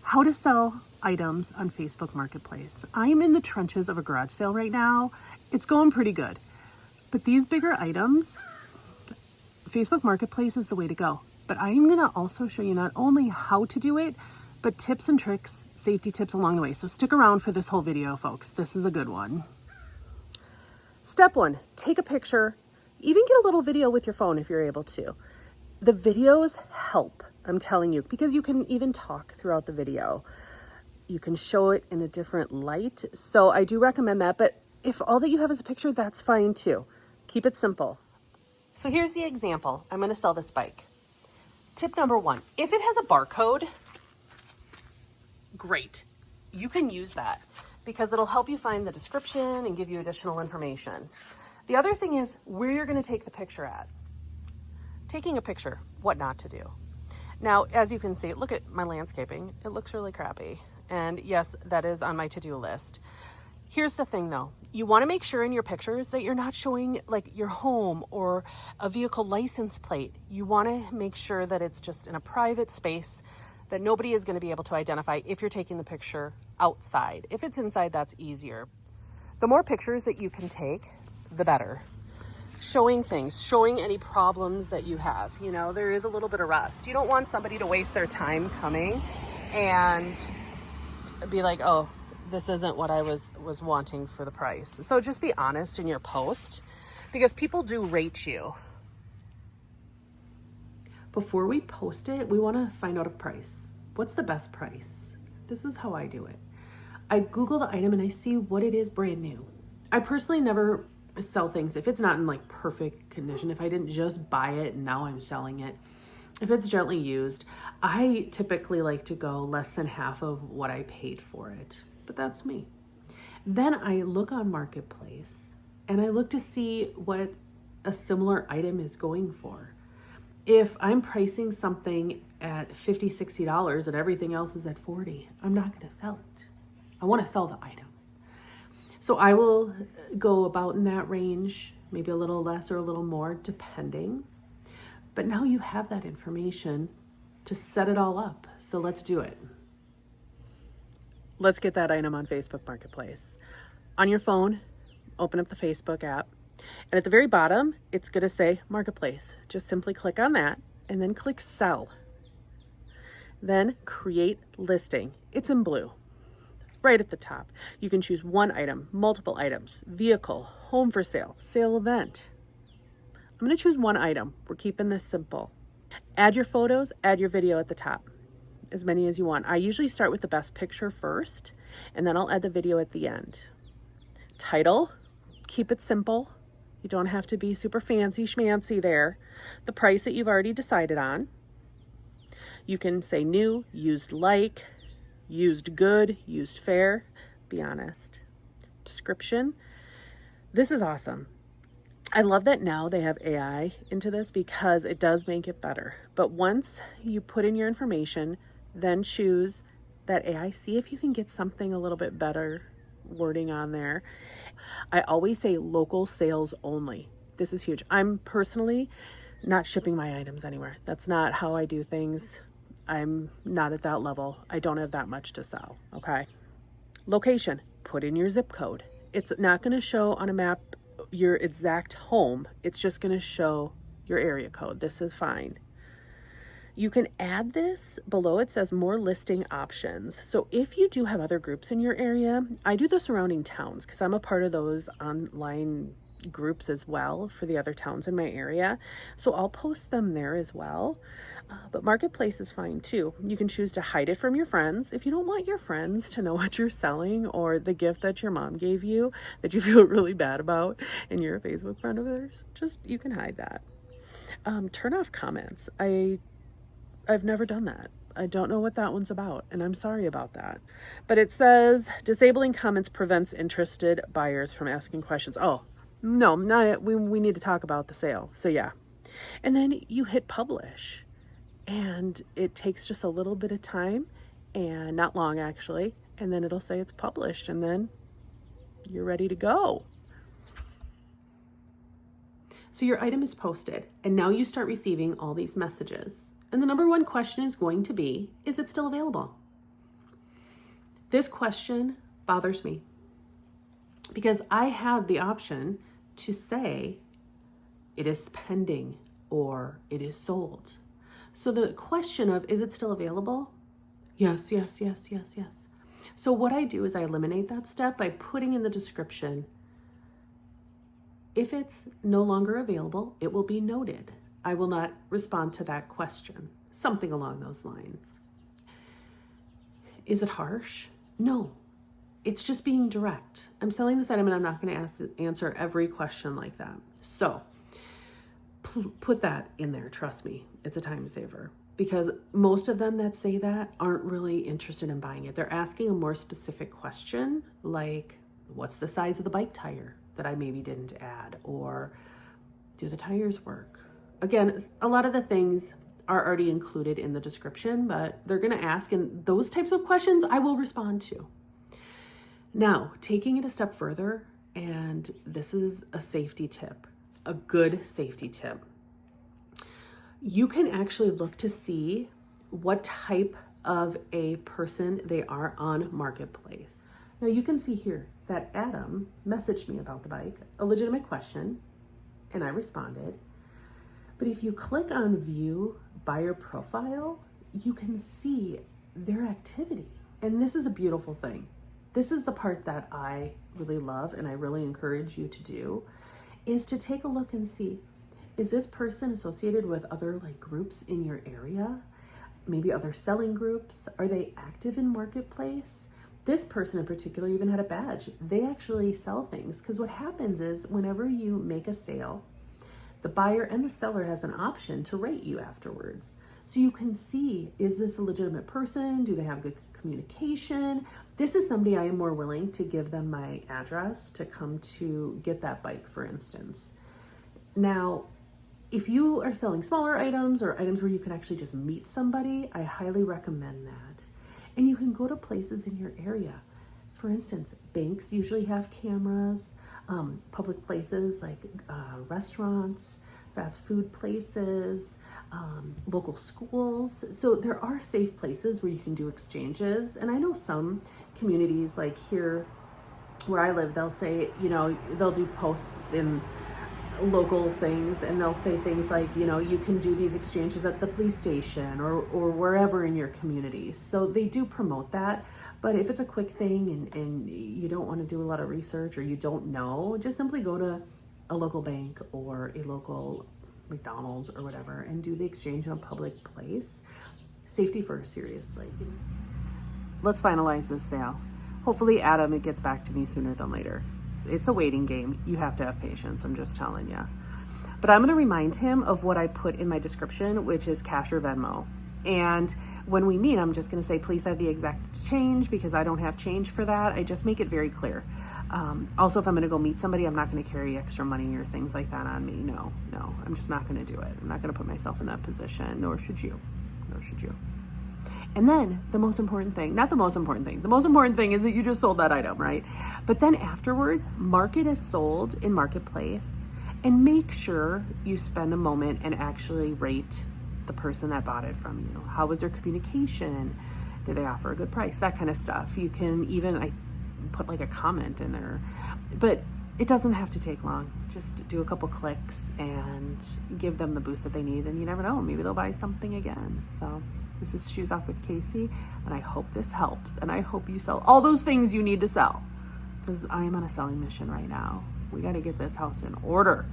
How to sell items on Facebook Marketplace. I'm in the trenches of a garage sale right now. It's going pretty good. But these bigger items, Facebook Marketplace is the way to go. But I'm gonna also show you not only how to do it, but tips and tricks, safety tips along the way. So stick around for this whole video, folks. This is a good one. Step one, take a picture, even get a little video with your phone if you're able to. The videos help, I'm telling you, because you can even talk throughout the video. You can show it in a different light. So I do recommend that, but if all that you have is a picture, that's fine too. Keep it simple. So here's the example. I'm gonna sell this bike. Tip number one, if it has a barcode, great. You can use that because it'll help you find the description and give you additional information. The other thing is where you're gonna take the picture at. Taking a picture, what not to do. Now, as you can see, look at my landscaping. It looks really crappy. And yes, that is on my to-do list. Here's the thing though. You wanna make sure in your pictures that you're not showing like your home or a vehicle license plate. You wanna make sure that it's just in a private space that nobody is gonna be able to identify if you're taking the picture outside. If it's inside, that's easier. The more pictures that you can take, the better. Showing things, showing any problems that you have. You know, there is a little bit of rust. You don't want somebody to waste their time coming and be like, oh, this isn't what I was wanting for the price. So just be honest in your post because people do rate you. Before we post it, we want to find out a price. What's the best price? This is how I do it. I Google the item and I see what it is brand new. I personally never sell things if it's not in like perfect condition. If I didn't just buy it and now I'm selling it, if it's gently used, I typically like to go less than half of what I paid for it, but that's me. Then I look on Marketplace and I look to see what a similar item is going for. If I'm pricing something at $50, $60 and everything else is at $40, I'm not going to sell it. I want to sell the item. So I will go about in that range, maybe a little less or a little more, depending. But now you have that information to set it all up. So let's do it. Let's get that item on Facebook Marketplace. On your phone, open up the Facebook app. And at the very bottom, it's going to say Marketplace. Just simply click on that and then click Sell. Then Create Listing. It's in blue. Right at the top, you can choose one item, multiple items, vehicle, home for sale, sale event. I'm going to choose one item. We're keeping this simple. Add your photos, add your video at the top, as many as you want. I usually start with the best picture first, and then I'll add the video at the end. Title, keep it simple. You don't have to be super fancy schmancy there. The price that you've already decided on. You can say new, used like, used good, used fair, be honest. Description. This is awesome. I love that now they have AI into this because it does make it better. But once you put in your information, then choose that AI. See if you can get something a little bit better wording on there. I always say local sales only. This is huge. I'm personally not shipping my items anywhere. That's not how I do things. I'm not at that level. I don't have that much to sell, okay? Location, put in your zip code. It's not gonna show on a map your exact home. It's just gonna show your area code. This is fine. You can add this below. It says more listing options. So if you do have other groups in your area, I do the surrounding towns because I'm a part of those online groups as well for the other towns in my area. So I'll post them there as well. But Marketplace is fine too. You can choose to hide it from your friends. If you don't want your friends to know what you're selling or the gift that your mom gave you that you feel really bad about and you're a Facebook friend of theirs, you can hide that. Turn off comments. I've never done that. I don't know what that one's about, and I'm sorry about that. But it says disabling comments prevents interested buyers from asking questions. Oh, no, we need to talk about the sale. So yeah. And then you hit publish. And it takes just a little bit of time, and not long actually, and then it'll say it's published, and then you're ready to go. So your item is posted, and now you start receiving all these messages. And the number one question is going to be, is it still available? This question bothers me because I have the option to say it is pending or it is sold. So the question of, is it still available? Yes, yes, yes, yes, yes. So what I do is I eliminate that step by putting in the description, if it's no longer available, it will be noted. I will not respond to that question. Something along those lines. Is it harsh? No, it's just being direct. I'm selling this item and I'm not going to answer every question like that. So put that in there. Trust me, it's a time saver, because most of them that say that aren't really interested in buying it. They're asking a more specific question, like, what's the size of the bike tire that I maybe didn't add? Or do the tires work? Again, a lot of the things are already included in the description, but they're going to ask, and those types of questions I will respond to. Now, taking it a step further, and this is a safety tip, a good safety tip. You can actually look to see what type of a person they are on Marketplace. Now you can see here that Adam messaged me about the bike, a legitimate question, and I responded. But if you click on view buyer profile, you can see their activity. And this is a beautiful thing. This is the part that I really love and I really encourage you to do, is to take a look and see, is this person associated with other like groups in your area? Maybe other selling groups? Are they active in Marketplace? This person in particular even had a badge. They actually sell things, because what happens is whenever you make a sale, the buyer and the seller has an option to rate you afterwards. So you can see, is this a legitimate person? Do they have good communication? This is somebody I am more willing to give them my address to come to get that bike, for instance. Now, if you are selling smaller items or items where you can actually just meet somebody, I highly recommend that. And you can go to places in your area. For instance, banks usually have cameras. Public places like restaurants, fast food places, local schools. So there are safe places where you can do exchanges. And I know some communities, like here where I live, they'll say, they'll do posts in local things, and they'll say things like, you can do these exchanges at the police station or wherever in your community. So they do promote that. But if it's a quick thing and you don't want to do a lot of research, or you don't know, just simply go to a local bank or a local McDonald's or whatever and do the exchange in a public place. Safety first, seriously. Let's finalize this sale. Hopefully, Adam, it gets back to me sooner than later. It's a waiting game. You have to have patience, I'm just telling you. But I'm going to remind him of what I put in my description, which is cash or Venmo. And when we meet, I'm just going to say, please have the exact change, because I don't have change for that. I just make it very clear. Also, if I'm going to go meet somebody, I'm not going to carry extra money or things like that on me. No, I'm just not going to do it. I'm not going to put myself in that position, nor should you. And then the most important thing is that you just sold that item, right? But then afterwards, mark it as sold in Marketplace, and make sure you spend a moment and actually rate the person that bought it from you. How was their communication? Did they offer a good price? That kind of stuff. You can even, I put like a comment in there, but it doesn't have to take long. Just do a couple clicks and give them the boost that they need, and you never know, maybe they'll buy something again. So this is Shoes Off with Casey, and I hope this helps, and I hope you sell all those things you need to sell, because I am on a selling mission right now. We got to get this house in order.